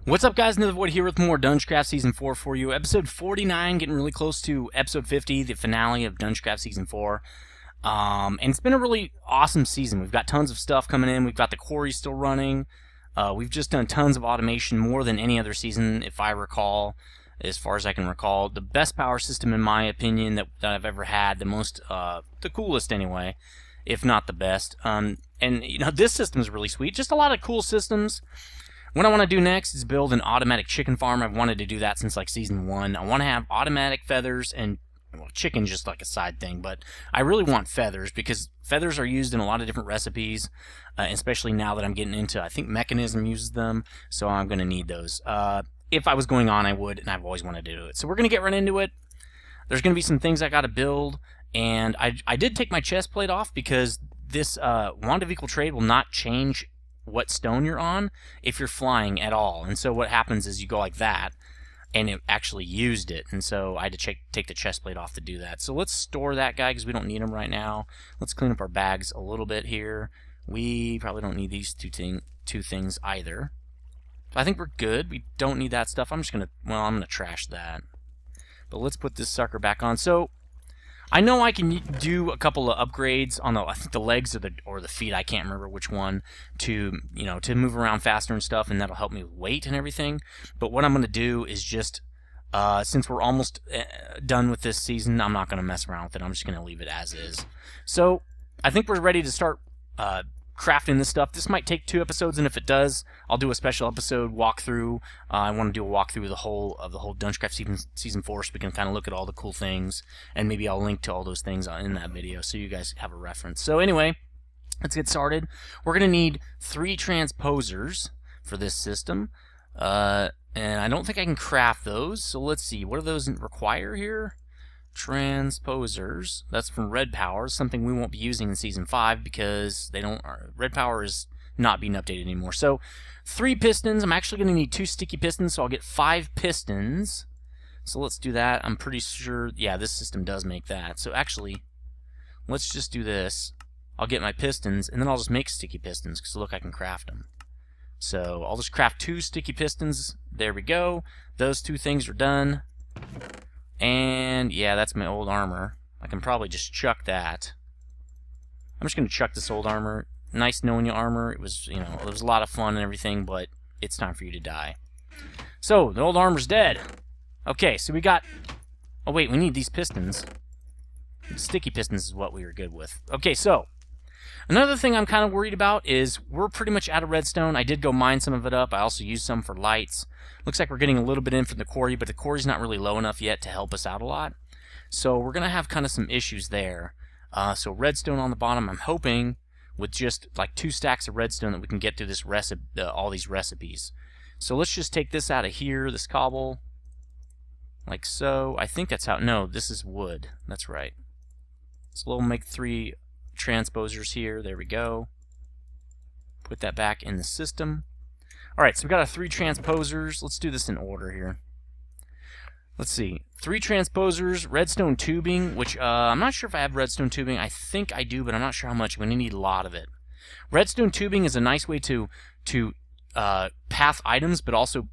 What's up, guys? nethervvoid here with more DungeCraft Season 4 for you. Episode 49, getting really close to Episode 50, the finale of DungeCraft Season 4. And it's been a really awesome season. We've got tons of stuff coming in. We've got the quarry still running. We've just done tons of automation, more than any other season, if I recall, as far as I can recall. The best power system, in my opinion, that I've ever had. The coolest, anyway, if not the best. And, you know, this system is really sweet. Just a lot of cool systems. What I want to do next is build an automatic chicken farm. I've wanted to do that since like Season 1. I want to have automatic feathers, and well, chicken's just like a side thing, but I really want feathers because feathers are used in a lot of different recipes, especially now that I'm getting into, I think Mechanism uses them, so I'm going to need those. If I was going on, I would, and I've always wanted to do it. So we're going to get right into it. There's going to be some things I got to build, and I did take my chest plate off because this wand of equal trade will not change what stone you're on if you're flying at all. And so what happens is you go like that, and it actually used it, and so I had to take the chest plate off to do that. So let's store that guy because we don't need him right now. Let's clean up our bags a little bit here. We probably don't need these two things either. So I think we're good. We don't need that stuff. I'm gonna trash that. But let's put this sucker back on. So I know I can do a couple of upgrades on I think the legs or the feet, I can't remember which one, to move around faster and stuff, and that'll help me with weight and everything. But what I'm going to do is just, since we're almost done with this season, I'm not going to mess around with it. I'm just going to leave it as is. So I think we're ready to start crafting this stuff. This might take 2 episodes, and if it does, I'll do a special episode walkthrough. I want to do a walkthrough of the whole DungeCraft season 4, so we can kind of look at all the cool things, and maybe I'll link to all those things in that video so you guys have a reference. So anyway, let's get started. We're going to need 3 transposers for this system, and I don't think I can craft those, so let's see. What do those require here? Transposers. That's from Red Power, something we won't be using in Season 5 because Red Power is not being updated anymore. So 3 pistons. I'm actually going to need 2 sticky pistons, so I'll get 5 pistons. So let's do that. I'm pretty sure, yeah, this system does make that. So actually, let's just do this. I'll get my pistons, and then I'll just make sticky pistons because look, I can craft them. So I'll just craft 2 sticky pistons. There we go. Those 2 things are done. And yeah, that's my old armor. I can probably just chuck that. I'm just going to chuck this old armor. Nice knowing you, armor. It was, it was a lot of fun and everything, but it's time for you to die. So, the old armor's dead. Okay, so we got... Oh wait, we need these pistons. Sticky pistons is what we were good with. Okay, so another thing I'm kind of worried about is we're pretty much out of redstone. I did go mine some of it up. I also used some for lights. Looks like we're getting a little bit in from the quarry, but the quarry's not really low enough yet to help us out a lot. So we're going to have kind of some issues there. So redstone on the bottom, I'm hoping with just like 2 stacks of redstone that we can get through this all these recipes. So let's just take this out of here, this cobble, like so. I think that's how, no, this is wood. That's right. So we'll make 3 transposers here. There we go. Put that back in the system. Alright, so we've got our 3 transposers. Let's do this in order here. Let's see. 3 transposers, redstone tubing, which I'm not sure if I have redstone tubing. I think I do, but I'm not sure how much. We're going to need a lot of it. Redstone tubing is a nice way to path items, but also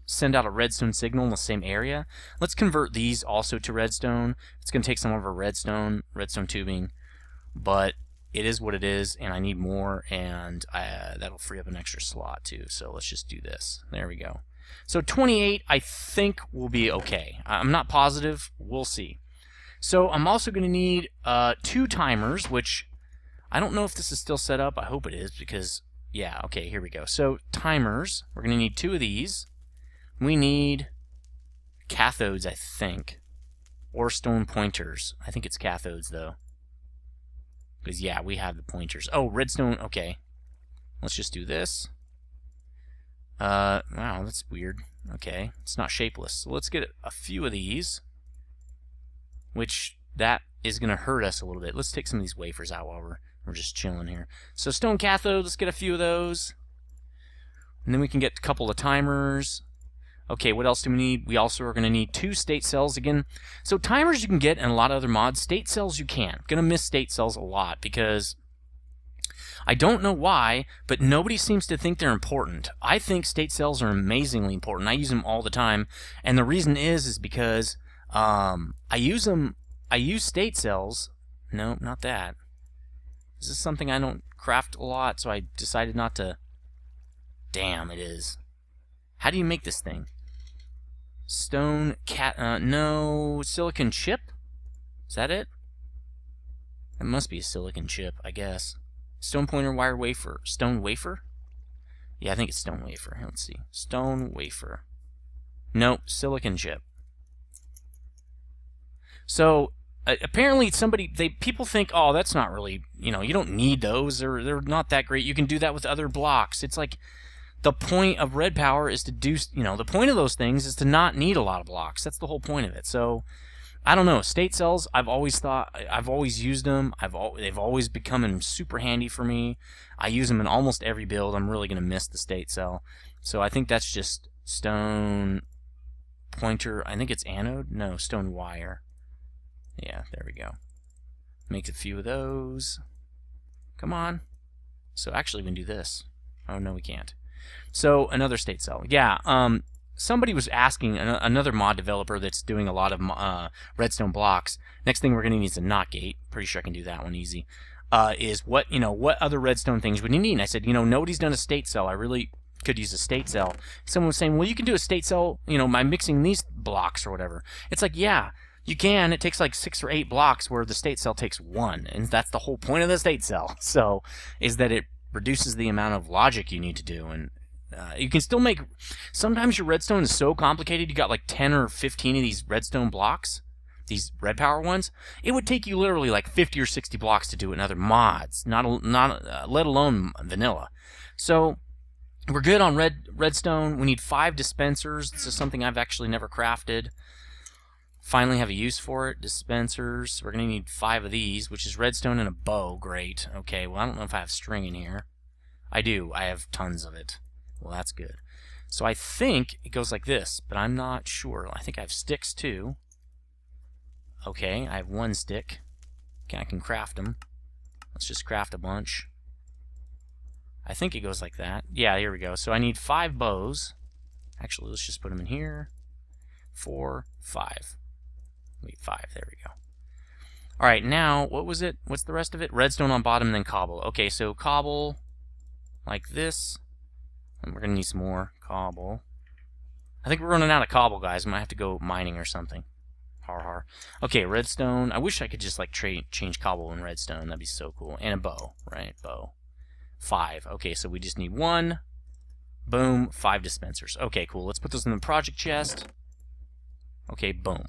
send out a redstone signal in the same area. Let's convert these also to redstone. It's going to take some of our redstone tubing, but it is what it is, and I need more, and that'll free up an extra slot too. So let's just do this. There we go. So 28, I think, will be okay. I'm not positive. We'll see. So I'm also going to need 2 timers, which I don't know if this is still set up. I hope it is because, yeah, okay, here we go. So timers, we're going to need 2 of these. We need cathodes, I think, or stone pointers. I think it's cathodes, though. Because, yeah, we have the pointers. Oh, redstone, okay. Let's just do this. Wow, that's weird. Okay, it's not shapeless. So let's get a few of these, which that is going to hurt us a little bit. Let's take some of these wafers out while we're just chilling here. So stone cathode, let's get a few of those. And then we can get a couple of timers. Okay, what else do we need? We also are going to need 2 state cells again. So timers you can get in a lot of other mods. State cells you can't. Going to miss state cells a lot because I don't know why, but nobody seems to think they're important. I think state cells are amazingly important. I use them all the time, and the reason is because I use them. I use state cells. No, not that. This is something I don't craft a lot, so I decided not to. Damn, it is. How do you make this thing? Stone cat. No, silicon chip. Is that it? It must be a silicon chip, I guess. Stone pointer wire wafer. Stone wafer? Yeah, I think it's stone wafer. Let's see. Stone wafer. Nope, silicon chip. So apparently people think, oh, that's not really, you don't need those, or they're not that great. You can do that with other blocks. It's like the point of red power is to do, the point of those things is to not need a lot of blocks. That's the whole point of it. So I don't know. State cells, I've always used them. They've always become super handy for me. I use them in almost every build. I'm really going to miss the state cell. So I think that's just stone pointer. I think it's anode. No, stone wire. Yeah, there we go. Make a few of those. Come on. So actually we can do this. Oh, no, we can't. So another state cell. Yeah, somebody was asking, another mod developer that's doing a lot of redstone blocks. Next thing we're going to need is a NOT gate. Pretty sure I can do that one easy. Is what other redstone things would you need? And I said, nobody's done a state cell. I really could use a state cell. Someone was saying, well, you can do a state cell, by mixing these blocks or whatever. It's like, yeah, you can. It takes like 6 or 8 blocks where the state cell takes 1. And that's the whole point of the state cell. So, is that it reduces the amount of logic you need to do. And you can still make... Sometimes your redstone is so complicated, you got like 10 or 15 of these redstone blocks, these red power ones. It would take you literally like 50 or 60 blocks to do it in other mods, not let alone vanilla. So we're good on redstone. We need 5 dispensers. This is something I've actually never crafted. Finally have a use for it. Dispensers. We're going to need 5 of these, which is redstone and a bow. Great. Okay, well, I don't know if I have string in here. I do. I have tons of it. Well, that's good. So I think it goes like this, but I'm not sure. I think I have sticks too. Okay, I have 1 stick. Okay, I can craft them. Let's just craft a bunch. I think it goes like that. Yeah, here we go. So I need 5 bows. Actually, let's just put them in here. 4, 5. Wait, 5. There we go. All right, now, what was it? What's the rest of it? Redstone on bottom, then cobble. Okay, so cobble like this. And we're going to need some more cobble. I think we're running out of cobble, guys. I might have to go mining or something. Har har. Okay, redstone. I wish I could just like change cobble and redstone. That'd be so cool. And a bow, right? Bow. 5. Okay, so we just need 1. Boom. 5 dispensers. Okay, cool. Let's put those in the project chest. Okay, boom.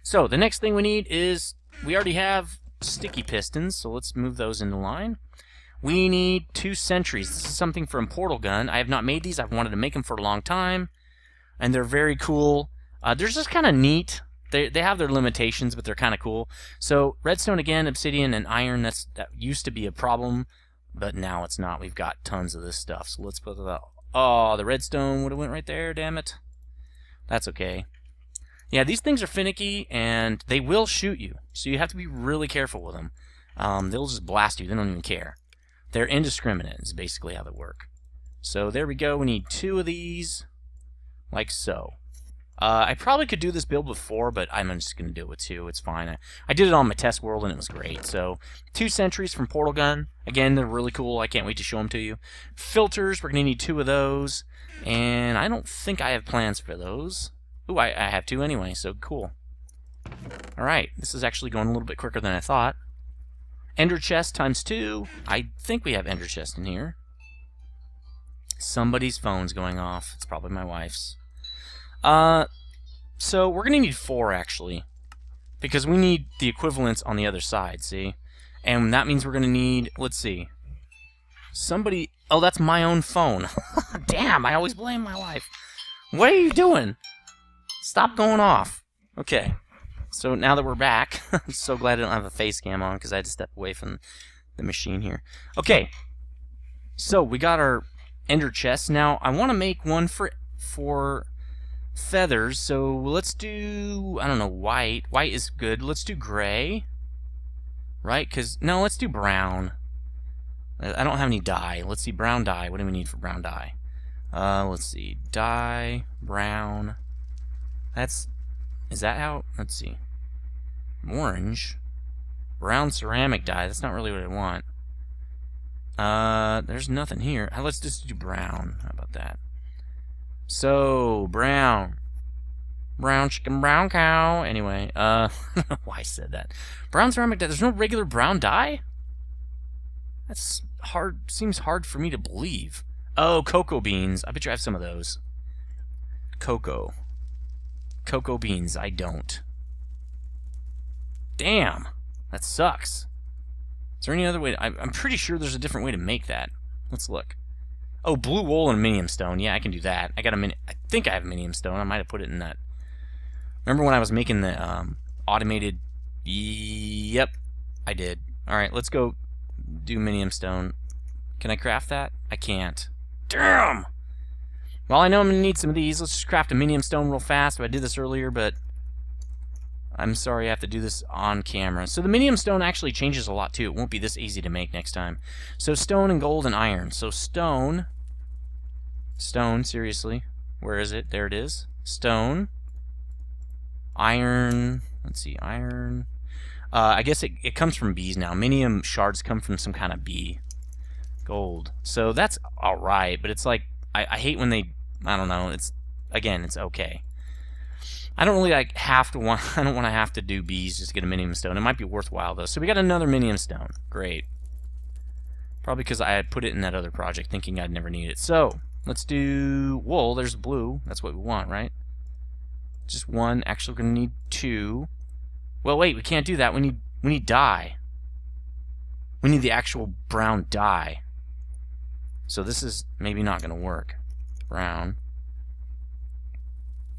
So the next thing we need is, we already have sticky pistons, so let's move those into line. We need 2 sentries. This is something from Portal Gun. I have not made these. I've wanted to make them for a long time, and they're very cool. They're just kind of neat. They have their limitations, but they're kind of cool. So redstone again, obsidian, and iron. That used to be a problem, but now it's not. We've got tons of this stuff. So let's put that. Oh, the redstone would have went right there. Damn it. That's okay. Yeah, these things are finicky, and they will shoot you. So you have to be really careful with them. They'll just blast you. They don't even care. They're indiscriminate is basically how they work. So there we go. We need 2 of these, like so. I probably could do this build with 4, but I'm just going to do it with 2. It's fine. I did it on my test world, and it was great. So 2 sentries from Portal Gun. Again, they're really cool. I can't wait to show them to you. Filters, we're going to need 2 of those. And I don't think I have plans for those. Ooh, I have 2 anyway, so cool. Alright, this is actually going a little bit quicker than I thought. Ender chest times 2. I think we have ender chest in here. Somebody's phone's going off. It's probably my wife's. So we're going to need 4, actually. Because we need the equivalents on the other side, see? And that means we're going to need, let's see. Somebody, oh, that's my own phone. Damn, I always blame my wife. What are you doing? Stop going off. Okay. So now that we're back, I'm so glad I don't have a face cam on because I had to step away from the machine here. Okay. So we got our ender chest. Now I want to make one for feathers. So let's do, I don't know, white. White is good. Let's do gray. Right? No, let's do brown. I don't have any dye. Let's see, brown dye. What do we need for brown dye? Let's see, dye, brown. Is that how? Let's see. Orange. Brown ceramic dye. That's not really what I want. There's nothing here. Let's just do brown. How about that? So, brown. Brown chicken, brown cow. Anyway, I don't know why I said that. Brown ceramic dye. There's no regular brown dye? That's hard. Seems hard for me to believe. Oh, cocoa beans. I bet you I have some of those. Cocoa beans. I don't. Damn. That sucks. Is there any other way? I'm pretty sure there's a different way to make that. Let's look. Oh, blue wool and minium stone. Yeah, I can do that. I think I have minium stone. I might have put it in that. Remember when I was making the automated? Yep, I did. All right, let's go do minium stone. Can I craft that? I can't. Damn! Well, I know I'm going to need some of these. Let's just craft a minium stone real fast. I did this earlier, but I'm sorry I have to do this on camera. So the minium stone actually changes a lot, too. It won't be this easy to make next time. So stone and gold and iron. So stone, seriously. Where is it? There it is. Stone. Iron. Let's see, iron. I guess it comes from bees now. Minium shards come from some kind of bee. Gold. So that's alright, but it's like, I hate when they, I don't know, it's okay. I don't really I don't want to have to do bees just to get a minium stone. It might be worthwhile though. So we got another minium stone. Great. Probably because I had put it in that other project thinking I'd never need it. So, let's do wool. There's blue. That's what we want, right? Just one. Actually, we're going to need two. Well, wait, we can't do that. We need dye. We need the actual brown dye. So this is maybe not going to work. Brown.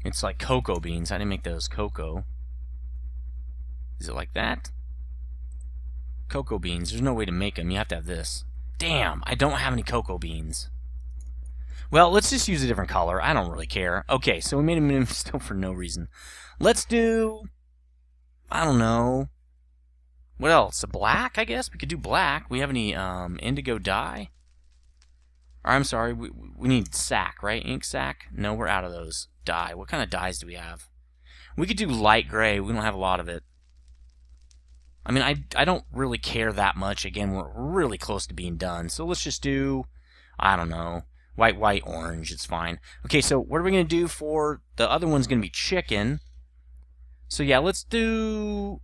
It's like cocoa beans. I didn't make those. Cocoa. Is it like that? Cocoa beans. There's no way to make them. You have to have this. Damn, I don't have any cocoa beans. Well, let's just use a different color. I don't really care. Okay, so we made a minium stone for no reason. Let's do, I don't know. What else? A black, I guess? We could do black. We have any indigo dye? Or, I'm sorry, we need sack, right? Ink sack? No, we're out of those. Dye. What kind of dyes do we have? We could do light gray. We don't have a lot of it. I mean, I don't really care that much. Again, we're really close to being done. So let's just do, I don't know, white, orange. It's fine. Okay, so what are we going to do for the other one's going to be chicken. So yeah, let's do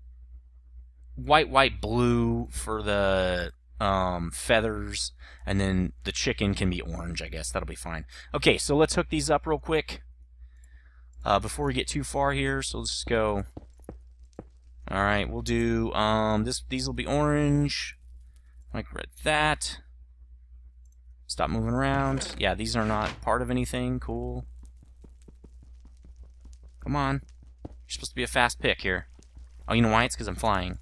white, blue for the feathers, and then the chicken can be orange, I guess. That'll be fine. Okay, so let's hook these up real quick before we get too far here. So let's just go. All right, we'll do these will be orange, like that. Stop moving around. Yeah, these are not part of anything. Cool. Come on. You're supposed to be a fast pick here. Oh, you know why? It's because I'm flying.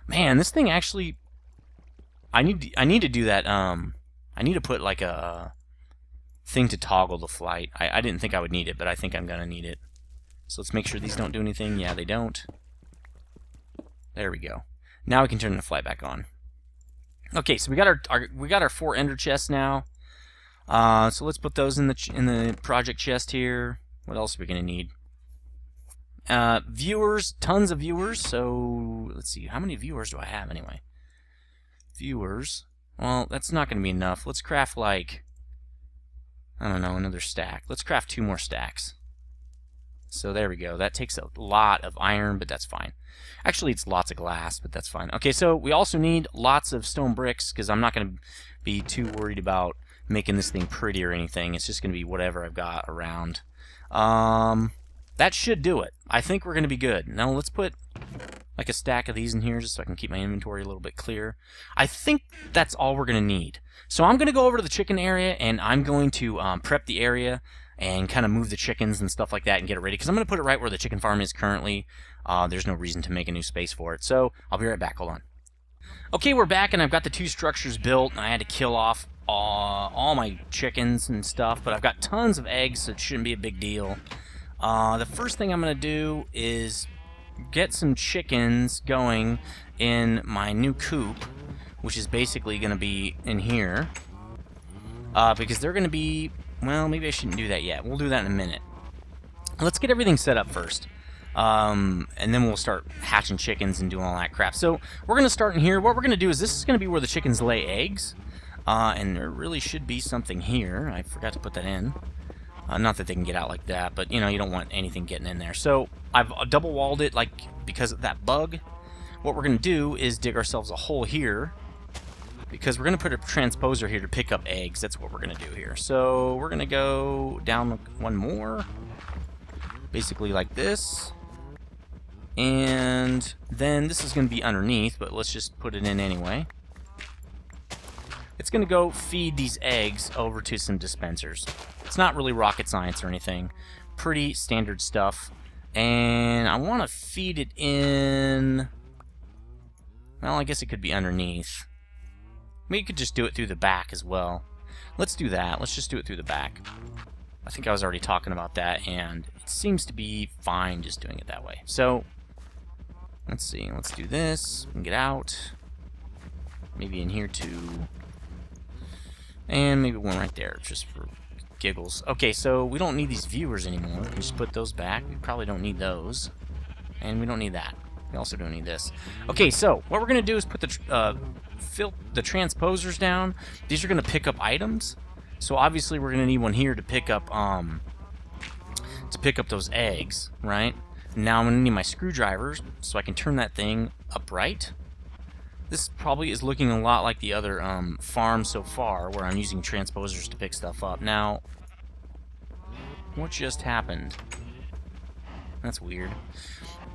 Man, this thing actually, I need to do that. I need to put like a thing to toggle the flight. I didn't think I would need it, but I think I'm gonna need it. So let's make sure these don't do anything. Yeah, they don't. There we go. Now we can turn the flight back on. Okay, so we got our 4 ender chests now. So let's put those in the project chest here. What else are we gonna need? Viewers, tons of viewers. So let's see, how many viewers do I have anyway? Viewers. Well, that's not gonna be enough. Let's craft like, I don't know, another stack. Let's craft 2 more stacks. So there we go. That takes a lot of iron, but that's fine. Actually, it's lots of glass, but that's fine. Okay, so we also need lots of stone bricks, because I'm not going to be too worried about making this thing pretty or anything. It's just going to be whatever I've got around. That should do it. I think we're going to be good. Now let's put like a stack of these in here just so I can keep my inventory a little bit clear. I think that's all we're going to need. So I'm going to go over to the chicken area, and I'm going to prep the area and kind of move the chickens and stuff like that and get it ready, because I'm going to put it right where the chicken farm is currently. There's no reason to make a new space for it. So I'll be right back. Hold on. Okay, we're back, and I've got the 2 structures built, and I had to kill off all my chickens and stuff, but I've got tons of eggs, so it shouldn't be a big deal. The first thing I'm going to do is get some chickens going in my new coop, which is basically going to be in here. Because they're going to be... Well, maybe I shouldn't do that yet. We'll do that in a minute. Let's get everything set up first. And then we'll start hatching chickens and doing all that crap. So we're going to start in here. What we're going to do is this is going to be where the chickens lay eggs. And there really should be something here. I forgot to put that in. Not that they can get out like that, but you know, you don't want anything getting in there. So I've double walled it like because of that bug. What we're going to do is dig ourselves a hole here, because we're going to put a transposer here to pick up eggs. That's what we're going to do here. So we're going to go down one more, basically like this. And then this is going to be underneath, but let's just put it in anyway. It's going to go feed these eggs over to some dispensers. It's not really rocket science or anything. Pretty standard stuff. And I want to feed it in... Well, I guess it could be underneath. We could just do it through the back as well. Let's do that. Let's just do it through the back. I think I was already talking about that, and it seems to be fine just doing it that way. So, let's see. Let's do this. We can get out. Maybe in here too. And maybe one right there, just for giggles. Okay, so we don't need these viewers anymore. We can just put those back. We probably don't need those. And we don't need that. We also don't need this. Okay, so what we're going to do is put the transposers down. These are going to pick up items. So obviously we're going to need one here to pick up those eggs, right? Now I'm going to need my screwdrivers so I can turn that thing upright. This probably is looking a lot like the other farm so far, where I'm using transposers to pick stuff up. Now, what just happened? That's weird.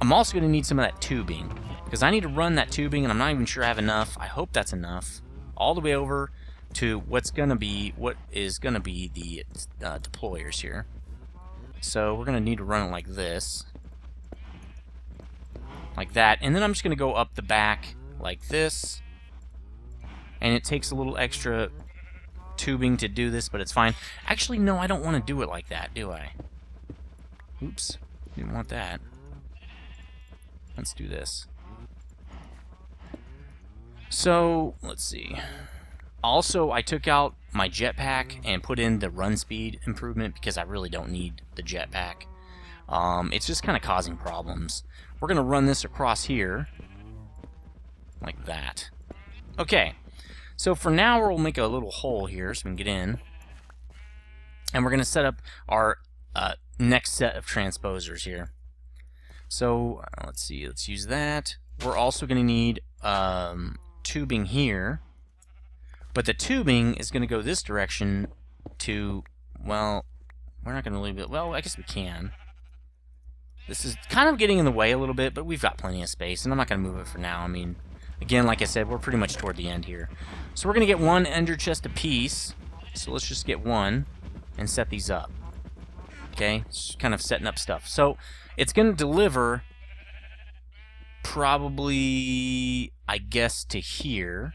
I'm also going to need some of that tubing, because I need to run that tubing, and I'm not even sure I have enough. I hope that's enough. All the way over to what is going to be the deployers here. So we're going to need to run it like this. Like that. And then I'm just going to go up the back like this. And it takes a little extra tubing to do this, but it's fine. Actually, no, I don't want to do it like that, do I? Oops. Didn't want that. Let's do this. So, let's see. Also, I took out my jetpack and put in the run speed improvement because I really don't need the jetpack. It's just kind of causing problems. We're going to run this across here. Like that. Okay. So for now, we'll make a little hole here so we can get in. And we're going to set up our next set of transposers here. So, let's see, let's use that. We're also going to need tubing here. But the tubing is going to go this direction to, well, we're not going to leave it. Well, I guess we can. This is kind of getting in the way a little bit, but we've got plenty of space, and I'm not going to move it for now. I mean, again, like I said, we're pretty much toward the end here. So we're going to get one ender chest apiece. So let's just get one and set these up. Okay, just kind of setting up stuff. So it's going to deliver probably, I guess, to here.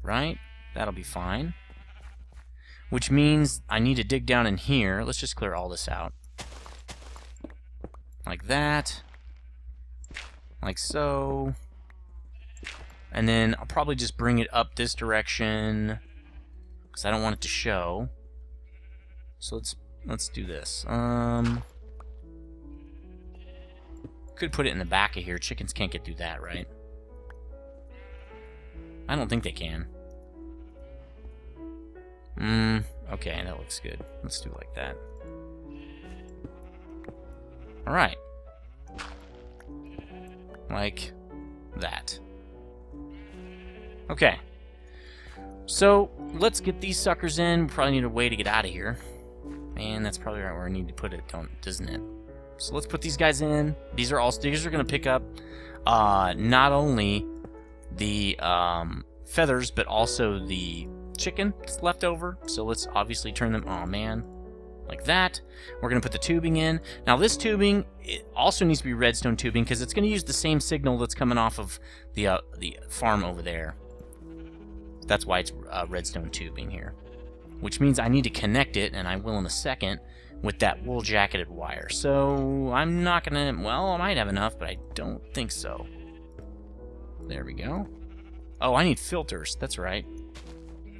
Right? That'll be fine. Which means I need to dig down in here. Let's just clear all this out. Like that. Like so. And then I'll probably just bring it up this direction, because I don't want it to show. So let's do this. Could put it in the back of here. Chickens can't get through that, right? I don't think they can. Okay, that looks good. Let's do it like that. Alright. Like that. Okay. So, let's get these suckers in. We probably need a way to get out of here. And that's probably right where I need to put it, doesn't it? So let's put these guys in. These are going to pick up not only the feathers, but also the chicken that's left over. So let's obviously turn them, oh man, like that. We're going to put the tubing in. Now this tubing, it also needs to be redstone tubing, because it's going to use the same signal that's coming off of the farm over there. That's why it's redstone tubing here. Which means I need to connect it, and I will in a second, with that wool jacketed wire. So I'm not going to, well, I might have enough, but I don't think so. There we go. Oh, I need filters. That's right.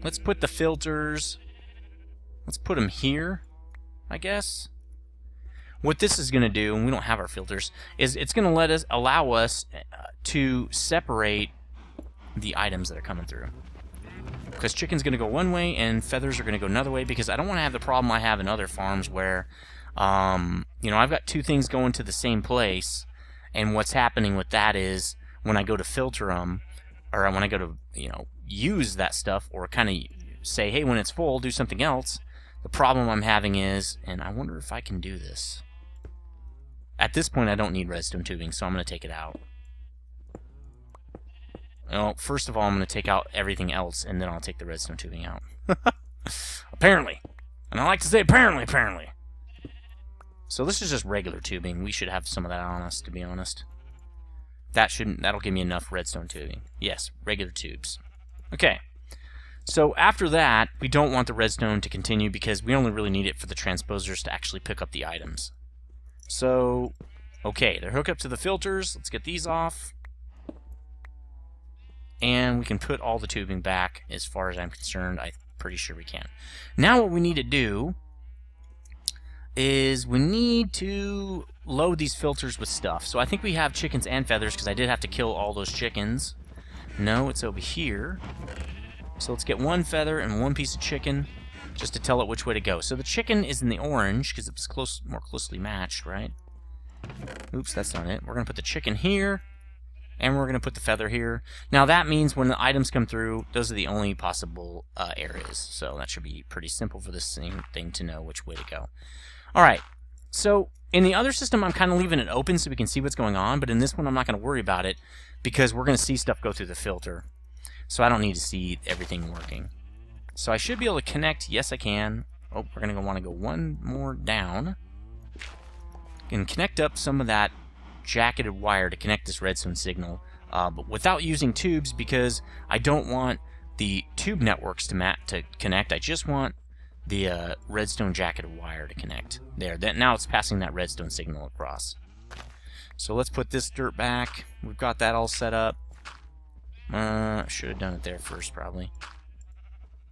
Let's put the filters... Let's put them here, I guess. What this is going to do, and we don't have our filters, is it's going to allow us to separate the items that are coming through. Because chicken's going to go one way and feathers are going to go another way, because I don't want to have the problem I have in other farms where, you know, I've got two things going to the same place, and what's happening with that is when I go to filter them, or when I go to, you know, use that stuff, or kind of say, hey, when it's full, do something else, the problem I'm having is, and I wonder if I can do this. At this point, I don't need redstone tubing, so I'm going to take it out. Well, first of all, I'm going to take out everything else, and then I'll take the redstone tubing out. Apparently. And I like to say apparently. So this is just regular tubing. We should have some of that on us, to be honest. That'll give me enough redstone tubing. Yes, regular tubes. Okay. So after that, we don't want the redstone to continue because we only really need it for the transposers to actually pick up the items. So, okay, they're hooked up to the filters. Let's get these off. And we can put all the tubing back. As far as I'm concerned, I'm pretty sure we can. Now what we need to do is we need to load these filters with stuff. So I think we have chickens and feathers because I did have to kill all those chickens. No, it's over here. So let's get one feather and one piece of chicken just to tell it which way to go. So the chicken is in the orange because it was more closely matched, right? Oops, that's not it. We're going to put the chicken here, and we're going to put the feather here. Now that means when the items come through, those are the only possible areas. So that should be pretty simple for this thing to know which way to go. Alright, so in the other system I'm kind of leaving it open so we can see what's going on, but in this one I'm not going to worry about it because we're going to see stuff go through the filter. So I don't need to see everything working. So I should be able to connect. Yes, I can. Oh, we're going to want to go one more down. And connect up some of that jacketed wire to connect this redstone signal. But without using tubes because I don't want the tube networks to connect. I just want the redstone jacketed wire to connect. There. Now it's passing that redstone signal across. So let's put this dirt back. We've got that all set up. Should have done it there first, probably.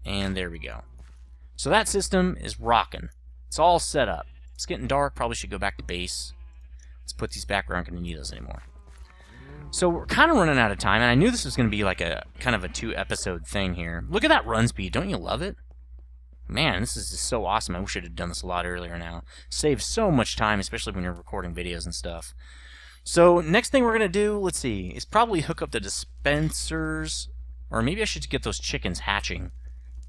And there we go. So that system is rocking. It's all set up. It's getting dark. Probably should go back to base. Let's put these back. We aren't going to need those anymore. So we're kind of running out of time, and I knew this was going to be like a kind of a 2-episode thing here. Look at that run speed. Don't you love it? Man, this is just so awesome. I wish I had done this a lot earlier now. Saves so much time, especially when you're recording videos and stuff. So next thing we're going to do, let's see, is probably hook up the dispensers, or maybe I should get those chickens hatching,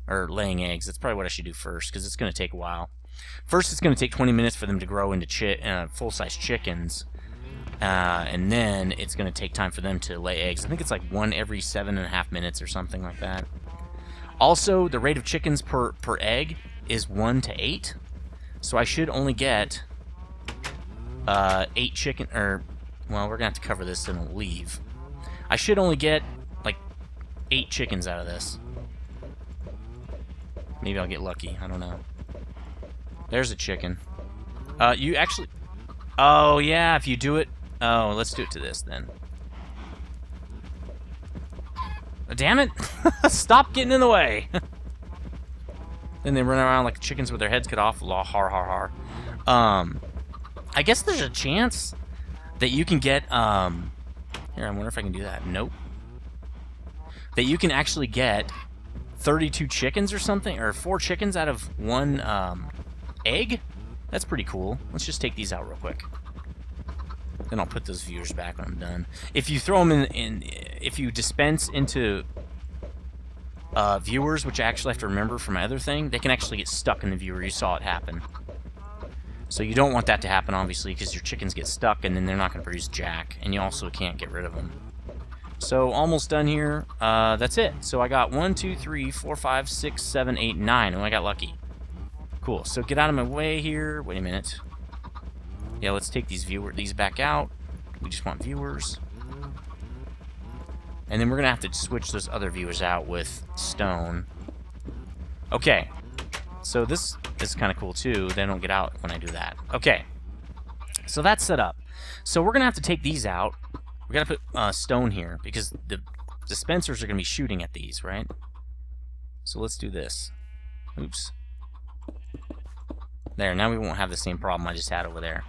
or laying eggs. That's probably what I should do first, because it's going to take a while. First, it's going to take 20 minutes for them to grow into full-size chickens, and then it's going to take time for them to lay eggs. I think it's like 1 every 7.5 minutes or something like that. Also, the rate of chickens per egg is 1 to 8, so I should only get 8 chicken, or... Well, we're going to have to cover this and we'll leave. I should only get, like, 8 chickens out of this. Maybe I'll get lucky. I don't know. There's a chicken. You actually... Oh, yeah, if you do it... Oh, let's do it to this, then. Damn it! Stop getting in the way! Then they run around like chickens with their heads cut off. Har, har, har. I guess there's a chance that you can get, here, I wonder if I can do that. Nope. That you can actually get 32 chickens or something, or 4 chickens out of 1 egg. That's pretty cool. Let's just take these out real quick. Then I'll put those viewers back when I'm done. If you throw them if you dispense into viewers, which I actually have to remember from my other thing, they can actually get stuck in the viewer. You saw it happen. So you don't want that to happen, obviously, because your chickens get stuck and then they're not going to produce jack. And you also can't get rid of them. So almost done here. That's it. So I got 1, 2, 3, 4, 5, 6, 7, 8, 9. Oh, I got lucky. Cool. So get out of my way here. Wait a minute. Yeah, let's take these back out. We just want viewers. And then we're going to have to switch those other viewers out with stone. Okay. So this is kind of cool too. They don't get out when I do that. Okay. So that's set up. So we're going to have to take these out. We got to put stone here because dispensers are going to be shooting at these, right? So let's do this. Oops. There, now we won't have the same problem I just had over there.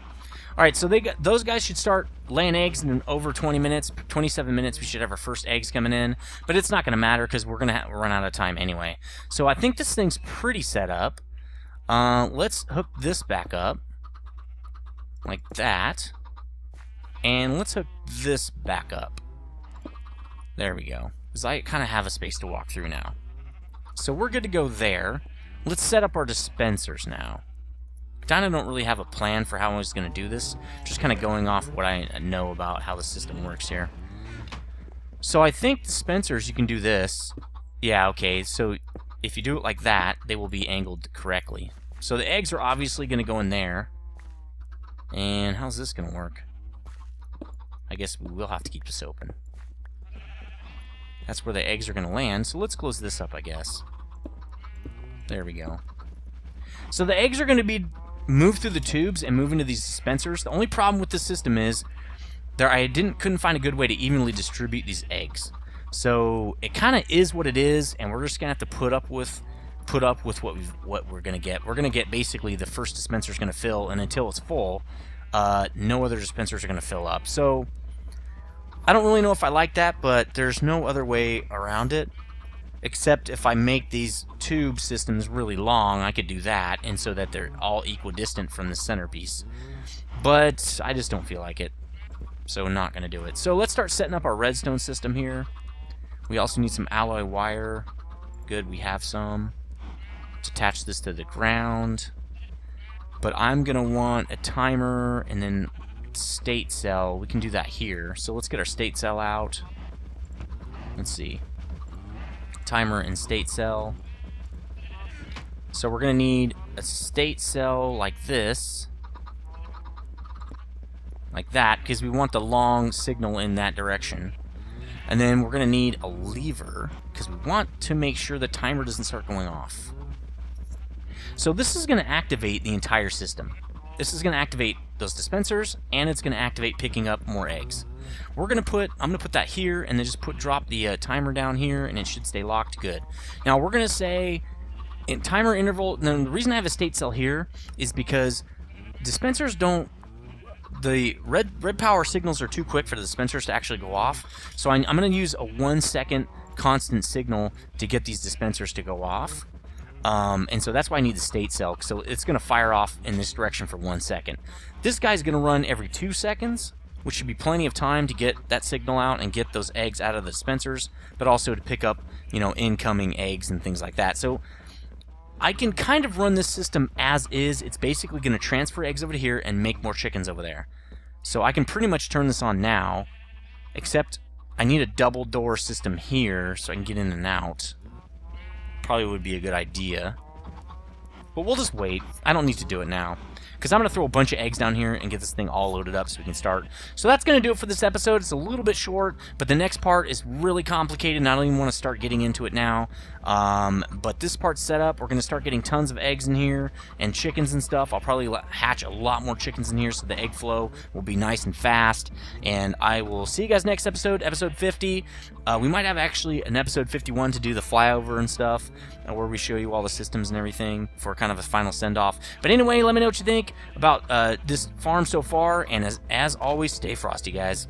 Alright, so those guys should start laying eggs in over 20 minutes, 27 minutes, we should have our first eggs coming in. But it's not going to matter because we're going to run out of time anyway. So I think this thing's pretty set up. Let's hook this back up. Like that. And let's hook this back up. There we go. Because I kind of have a space to walk through now. So we're good to go there. Let's set up our dispensers now. I don't really have a plan for how I was going to do this. Just kind of going off what I know about how the system works here. So I think dispensers, you can do this. Yeah, okay. So if you do it like that, they will be angled correctly. So the eggs are obviously going to go in there. And how's this going to work? I guess we will have to keep this open. That's where the eggs are going to land. So let's close this up, I guess. There we go. So the eggs are going to be moved through the tubes and move into these dispensers. The only problem with this system is I couldn't find a good way to evenly distribute these eggs. So it kind of is what it is, and we're just gonna have to put up with what we're gonna get. We're gonna get basically the first dispenser is gonna fill, and until it's full, no other dispensers are gonna fill up. So I don't really know if I like that, but there's no other way around it. Except if I make these tube systems really long, I could do that, and so that they're all equidistant from the centerpiece. But I just don't feel like it, so not going to do it. So let's start setting up our redstone system here. We also need some alloy wire. Good, we have some. Let's attach this to the ground. But I'm going to want a timer and then state cell. We can do that here. So let's get our state cell out. Let's see. Timer and state cell. So we're going to need a state cell like this. Like that, because we want the long signal in that direction. And then we're going to need a lever, because we want to make sure the timer doesn't start going off. So this is going to activate the entire system. This is going to activate those dispensers, and it's going to activate picking up more eggs. I'm going to put that here, and then just drop the timer down here, and it should stay locked good. Now we're going to say in timer interval. Now the reason I have a state cell here is because dispensers don't. The red power signals are too quick for the dispensers to actually go off. So I'm going to use a 1 second constant signal to get these dispensers to go off. And so that's why I need the state cell. So it's going to fire off in this direction for 1 second. This guy's going to run every 2 seconds. Which should be plenty of time to get that signal out and get those eggs out of the dispensers, but also to pick up, incoming eggs and things like that. So I can kind of run this system as is. It's basically going to transfer eggs over to here and make more chickens over there. So I can pretty much turn this on now, except I need a double door system here so I can get in and out. Probably would be a good idea. But we'll just wait. I don't need to do it now. Because I'm going to throw a bunch of eggs down here and get this thing all loaded up so we can start. So that's going to do it for this episode. It's a little bit short, but the next part is really complicated, and I don't even want to start getting into it now. But this part's set up. We're going to start getting tons of eggs in here and chickens and stuff. I'll probably hatch a lot more chickens in here so the egg flow will be nice and fast. And I will see you guys next episode, episode 50. We might have actually an episode 51 to do the flyover and stuff, where we show you all the systems and everything for kind of a final send-off. But anyway, let me know what you think about this farm so far, and as always, stay frosty, guys.